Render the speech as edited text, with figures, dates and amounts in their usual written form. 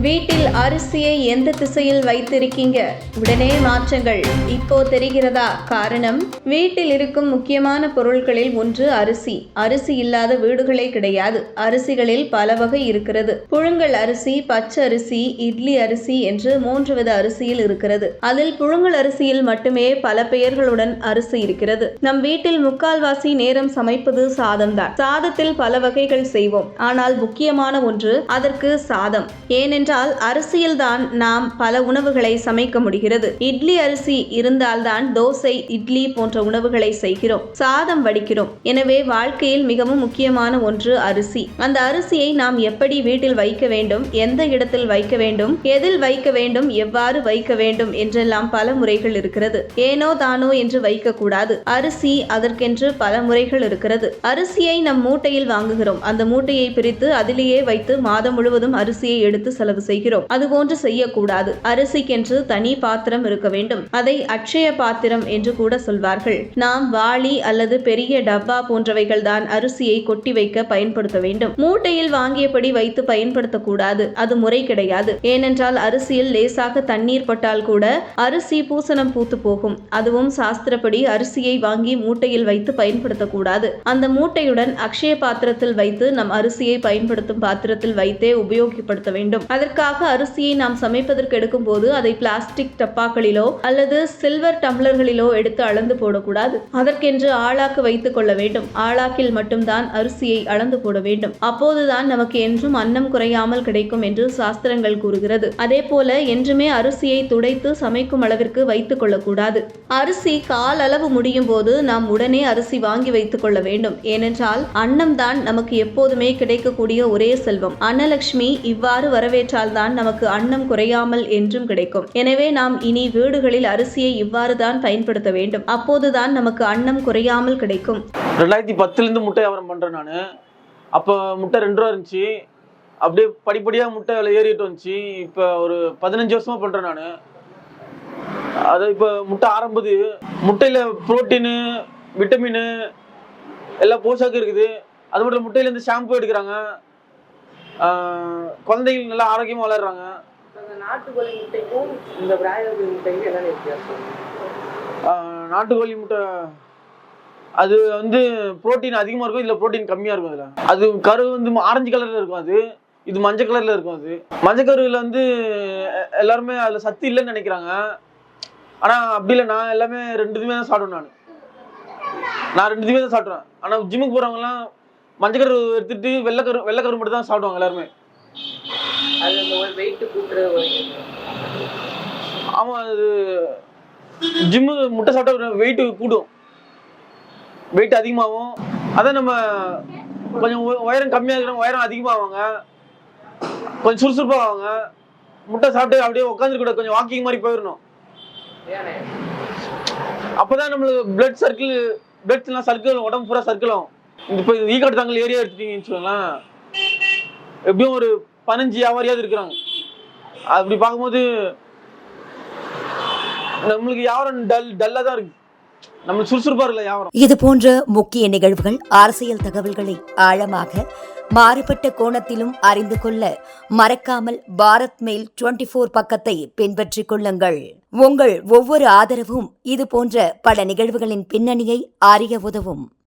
வீட்டில் அரிசியை எந்த திசையில் வைத்திருக்கீங்க? உடனே மாற்றங்கள் இப்போ தெரிகிறதா? காரணம், வீட்டில் இருக்கும் முக்கியமான பொருட்களில் ஒன்று அரிசி. அரிசி இல்லாத வீடுகளே கிடையாது. அரிசிகளில் பல வகை இருக்கிறது. புழுங்கல் அரிசி, பச்சை அரிசி, இட்லி அரிசி என்று 3 வித அரிசியில் இருக்கிறது. அதில் புழுங்கல் அரிசியில் மட்டுமே பல பெயர்களுடன் அரிசி இருக்கிறது. நம் வீட்டில் முக்கால்வாசி நேரம் சமைப்பது சாதம்தான். சாதத்தில் பல வகைகள் செய்வோம். ஆனால் முக்கியமான ஒன்று அதற்கு சாதம். ஏனென்றால் அரிசியில்தான் நாம் பல உணவுகளை சமைக்க முடிகிறது. இட்லி அரிசி இருந்தால்தான் தோசை, இட்லி போன்ற உணவுகளை செய்கிறோம், சாதம் வடிக்கிறோம். எனவே வாழ்க்கையில் மிகவும் முக்கியமான ஒன்று அரிசி. அந்த அரிசியை நாம் எப்படி வீட்டில் வைக்க வேண்டும், எந்த இடத்தில் வைக்க வேண்டும், எதில் வைக்க வேண்டும், எவ்வாறு வைக்க வேண்டும் என்றெல்லாம் பல முறைகள் இருக்கிறது. ஏனோ தானோ என்று வைக்க கூடாது. அரிசி அதற்கென்று பல முறைகள் இருக்கிறது. அரிசியை நம் மூட்டையில் வாங்குகிறோம். அந்த மூட்டையை பிரித்து அதிலேயே வைத்து மாதம் முழுவதும் அரிசியை எடுத்து செலவு செய்கிறோம். அதுபோன்று செய்யக்கூடாது. அரிசிக்கென்று தனி பாத்திரம் இருக்க வேண்டும். அதை அட்சய பாத்திரம் என்று கூட சொல்வார்கள். நாம் வாளி அல்லது பெரிய டப்பா போன்றவைகள் தான் அரிசியை கொட்டி வைக்க பயன்படுத்த வேண்டும். மூட்டையில் வாங்கியபடி வைத்து பயன்படுத்தக்கூடாது. அது முறை கிடையாது. ஏனென்றால் அரிசியில் லேசாக தண்ணீர் பட்டால் கூட அரிசி பூசணம் பூத்து போகும். அதுவும் சாஸ்திரப்படி அரிசியை வாங்கி மூட்டையில் வைத்து பயன்படுத்தக்கூடாது. அந்த மூட்டையுடன் அக்ஷய பாத்திரத்தில் வைத்து நம் அரிசியை பயன்படுத்தும் பாத்திரத்தில் வைத்தே உபயோகப்படுத்த வேண்டும். அதற்காக அரிசியை நாம் சமைப்பதற்கு எடுக்கும் போது அதை பிளாஸ்டிக் டப்பாக்களிலோ அல்லது சில்வர் டம்ளர்களிலோ எடுத்து அளந்து போடக்கூடாது. அதற்கென்று ஆளாக்கு வைத்துக் கொள்ள வேண்டும். ஆளாக்கில் மட்டும்தான் அரிசியை அளந்து போட வேண்டும். அப்போதுதான் நமக்கு என்றும் அன்னம் குறையாமல் கிடைக்கும் என்று சாஸ்திரங்கள் கூறுகிறது. அதே போல என்றுமே அரிசியை துடைத்து சமைக்கும் அளவிற்கு வைத்துக் கொள்ளக்கூடாது. அரிசி கால் அளவு முடியும் போது நாம் உடனே அரிசி வாங்கி வைத்துக் கொள்ள வேண்டும். ஏனென்றால் அன்னம் தான் நமக்கு எப்போதுமே கிடைக்கக்கூடிய ஒரே செல்வம். அன்னலட்சுமி இவ்வாறு வரவேற்றால்தான் நமக்கு அன்னம் குறையாமல் என்றும் கிடைக்கும். எனவே நாம் இனி வீடுகளில் அரிசியை இவ்வாறு தான் பயன்படுத்த வேண்டும். அப்போதுதான் நமக்கு அன்னம் குறையாமல் கிடைக்கும். 2010 முட்டை வியாபாரம் பண்றேன் நானு. அப்போ முட்டை 2 ரூபா இருந்துச்சு. அப்படியே படிப்படியா முட்டை விலை ஏறிட்டு வந்துச்சு. இப்போ ஒரு 15 வருஷமா பண்றேன் நானு. அது இப்போ முட்டை ஆரம்பது முட்டையில புரோட்டீனு, விட்டமின் எல்லா போஷாக்கு இருக்குது. அது மட்டும் முட்டையில இருந்து ஷாம்பு எடுக்கிறாங்க. குழந்தைகள் நல்லா ஆரோக்கியமா வளர்றாங்க. நாட்டுக்கோழி முட்டைக்கும் இந்த பிராய்லர் முட்டைக்கும் என்ன வித்தியாசம்? நாட்டுக்கோழி முட்டை அது வந்து புரோட்டீன் அதிகமா இருக்கும், இதுல புரோட்டீன் கம்மியா இருக்கும். அதுல அது கரு வந்து ஆரஞ்சு கலர்ல இருக்கும். அது இது மஞ்சள் கலர்ல இருக்கும். அது மஞ்சள் கருவில் வந்து எல்லாருமே அதுல சத்து இல்லைன்னு நினைக்கிறாங்க. ஆனா அப்படி இல்லை. நான் எல்லாமே 2 தான் சாப்பிடுவேன். நான் 2 தான் சாப்பிடுவேன். ஆனா ஜிம்முக்கு போறவங்க எல்லாம் மஞ்சள் கரு எடுத்துட்டு வெள்ளைக்கரு மட்டும் தான் சாப்பிடுவாங்க எல்லாருமே. ஆமா, அது ஜிம்மு முட்டை சாப்பிட்டா வெயிட் கூடும், வெயிட் அதிகமாகும். அதான் நம்ம கொஞ்சம் உயரம் கம்மியாக இருக்கிறவங்க உயரம் அதிகமாகுவாங்க, கொஞ்சம் சுறுசுறுப்பாக ஆவாங்க. முட்டை சாப்பிட்டு அப்படியே உட்காந்துருக்கூட கொஞ்சம் வாக்கிங் மாதிரி போயிடணும். அப்போதான் நம்மளுக்கு பிளட் சர்க்கிள் உடம்பு பூரா சர்க்கிள் ஆகும். இப்போ ஈக்காட்டு தாங்கல் ஏரியா எடுத்துட்டீங்கன்னு வச்சுக்கோங்களேன், எப்படியும் ஒரு 15 வியாபாரியாவது இருக்கிறாங்க. அப்படி பார்க்கும்போது நம்மளுக்கு வியாபாரம் டல்லா தான் இருக்கு. நம்ம சுறுசுறுப்பா இருக்கல வியாபாரம். இது போன்ற முக்கிய நிகழ்வுகள், அரசியல் தகவல்களை ஆழமாக மாறுபட்ட கோணத்திலும் அறிந்து கொள்ள மறக்காமல் பாரத் மெயில் 24 பக்கத்தை பின்பற்றிக் கொள்ளுங்கள். உங்கள் ஒவ்வொரு ஆதரவும் இது போன்ற பல நிகழ்வுகளின் பின்னணியை அறிய உதவும்.